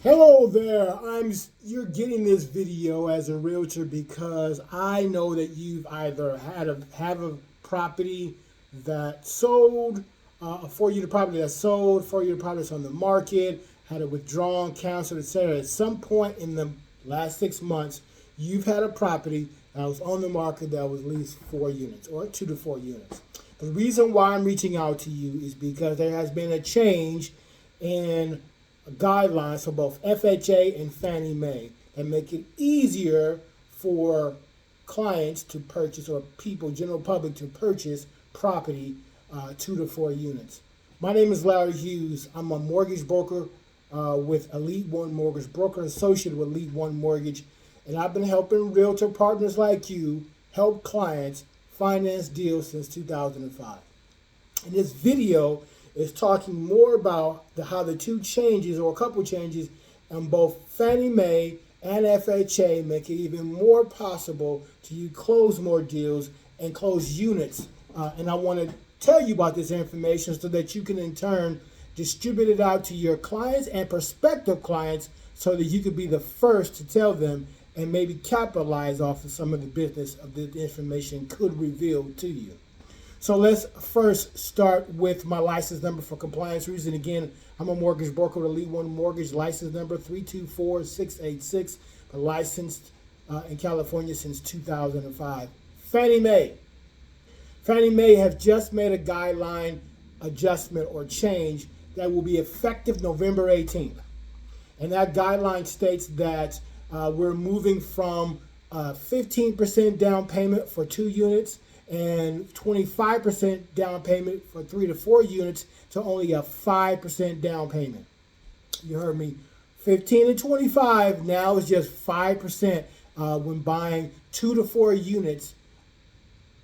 Hello there. You're getting this video as a realtor because I know that you've either have a property that sold, a 4 unit property that sold, 4 unit property that's on the market, had it withdrawn, canceled, etc. At some point in the last 6 months, you've had a property that was on the market that was at least 4 units or 2 to 4 units. The reason why I'm reaching out to you is because there has been a change in guidelines for both FHA and Fannie Mae that make it easier for clients to purchase, or people, general public, to purchase property 2 to 4 units. My name is Larry Hughes. I'm a mortgage broker with Elite One Mortgage, broker associated with Elite One Mortgage, and I've been helping realtor partners like you help clients finance deals since 2005. In this video is talking more about how the two changes, or a couple changes, in both Fannie Mae and FHA make it even more possible to you close more deals and close units. And I want to tell you about this information so that you can in turn distribute it out to your clients and prospective clients so that you could be the first to tell them and maybe capitalize off of some of the business of the information could reveal to you. So let's first start with my license number for compliance reasons. Again, I'm a mortgage broker with Elite One Mortgage, license number 324686, licensed in California since 2005. Fannie Mae. Fannie Mae have just made a guideline adjustment or change that will be effective November 18th. And that guideline states that we're moving from 15% down payment for 2 units and 25% down payment for 3 to 4 units to only a 5% down payment. You heard me. 15 and 25 now is just 5% when buying 2 to 4 units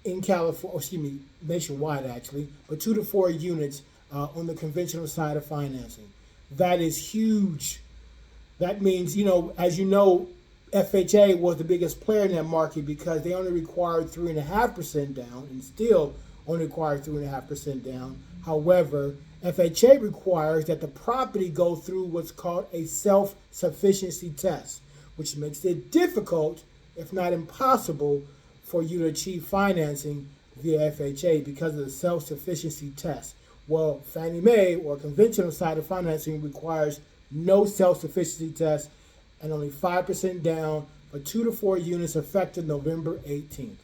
in California, nationwide actually, but 2 to 4 units on the conventional side of financing. That is huge. That means, as you know, FHA was the biggest player in that market because they only required 3.5% down and still only require 3.5% down. However, FHA requires that the property go through what's called a self-sufficiency test, which makes it difficult, if not impossible, for you to achieve financing via FHA because of the self-sufficiency test. Well, Fannie Mae, or conventional side of financing, requires no self-sufficiency test and only 5% down for 2 to 4 units effective November 18th.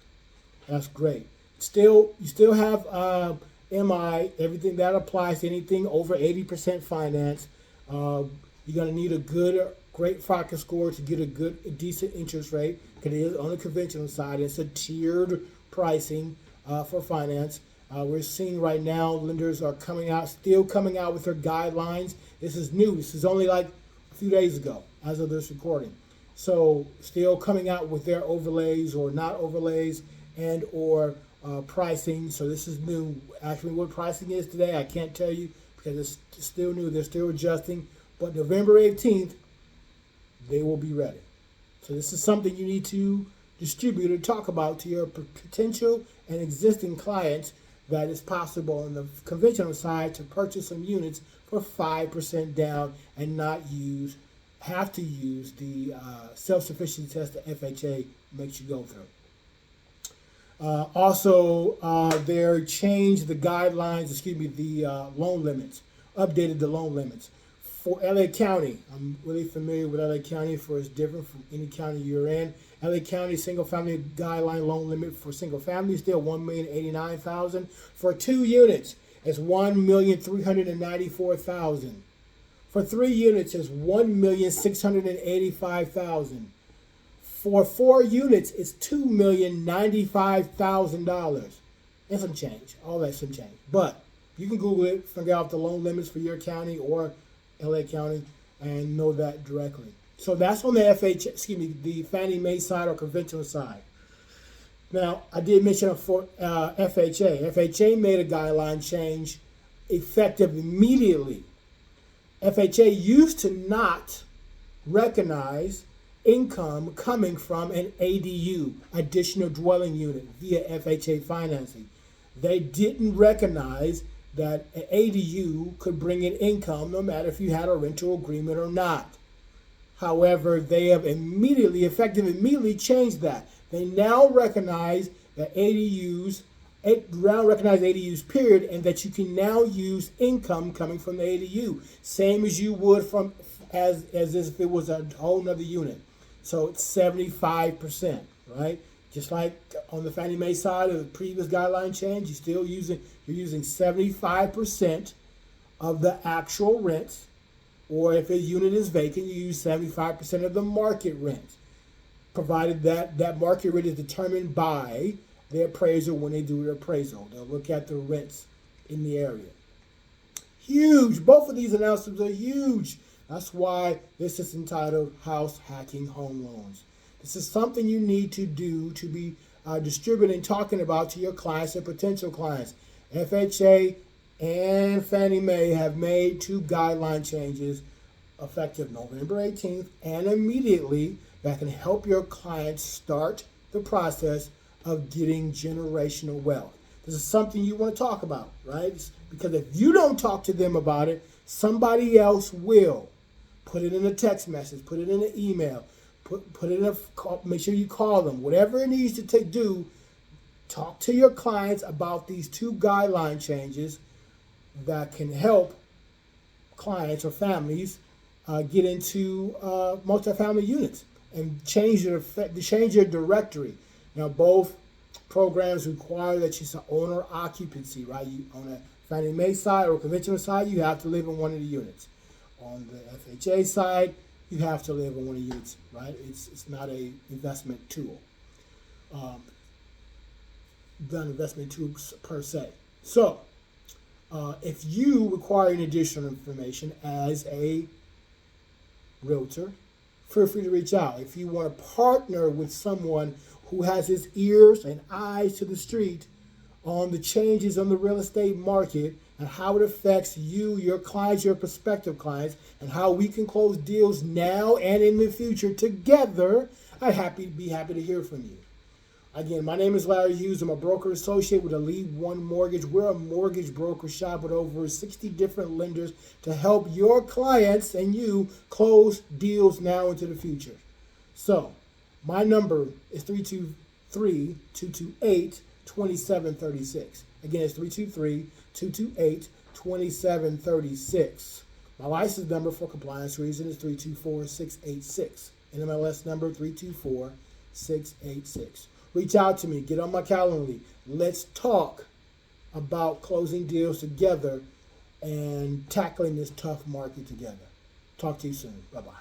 That's great. You still have MI, everything that applies to anything over 80% finance. You're going to need a great FICO score to get a decent interest rate, because it is on the conventional side. It's a tiered pricing for finance. We're seeing right now lenders are still coming out with their guidelines. This is new. This is only like a few days ago as of this recording. So still coming out with their overlays or not overlays and or pricing. So this is new. Actually, what pricing is today, I can't tell you because it's still new. They're still adjusting. But November 18th, they will be ready. So this is something you need to distribute or talk about to your potential and existing clients, that it's possible on the conventional side to purchase some units for 5% down and not have to use the self-sufficiency test that FHA makes you go through. Also, they changed the guidelines, the loan limits, updated the loan limits. For LA County, I'm really familiar with LA County, for it's different from any county you're in. LA County single family guideline loan limit for single family is still $1,089,000. For 2 units, it's $1,394,000. For 3 units, it's $1,685,000. For 4 units, it's $2,095,000. And some change. All that some change. But you can Google it, figure out the loan limits for your county or LA County, and know that directly. So that's on the the Fannie Mae side or conventional side. Now, I did mention for FHA. FHA made a guideline change effective immediately. FHA used to not recognize income coming from an ADU, additional dwelling unit, via FHA financing. They didn't recognize that an ADU could bring in income no matter if you had a rental agreement or not. However, they have immediately changed that. They now recognize that ADUs, period, and that you can now use income coming from the ADU, same as you would from as if it was a whole nother unit. So it's 75%, right? Just like on the Fannie Mae side of the previous guideline change, you're using 75% of the actual rent, or if a unit is vacant, you use 75% of the market rent, provided that market rate is determined by the appraiser when they do their appraisal. They'll look at the rents in the area. Huge. Both of these announcements are huge. That's why this is entitled House Hacking Home Loans. This is something you need to do to be distributing and talking about to your clients and potential clients. FHA and Fannie Mae have made 2 guideline changes effective November 18th and immediately that can help your clients start the process of getting generational wealth. This is something you want to talk about, right? Because if you don't talk to them about it, somebody else will. Put it in a text message, put it in an email, put it in a call, make sure you call them. Whatever it needs to do, talk to your clients about these 2 guideline changes that can help clients or families get into multifamily units and change your directory. Now, both programs require that you owner occupancy, right? You on a Fannie Mae side or conventional side, you have to live in one of the units. On the FHA side, you have to live in one of the units, right? It's not a investment tool, the investment tool per se. So, if you require any additional information as a realtor, feel free to reach out. If you want to partner with someone who has his ears and eyes to the street on the changes on the real estate market and how it affects you, your clients, your prospective clients, and how we can close deals now and in the future together, I'd be happy to hear from you. Again, my name is Larry Hughes. I'm a broker associate with Elite One Mortgage. We're a mortgage broker shop with over 60 different lenders to help your clients and you close deals now into the future. So, my number is 323-228-2736. Again, it's 323-228-2736. My license number for compliance reasons is 324686. NMLS number 324686. Reach out to me. Get on my calendar. Let's talk about closing deals together and tackling this tough market together. Talk to you soon. Bye-bye.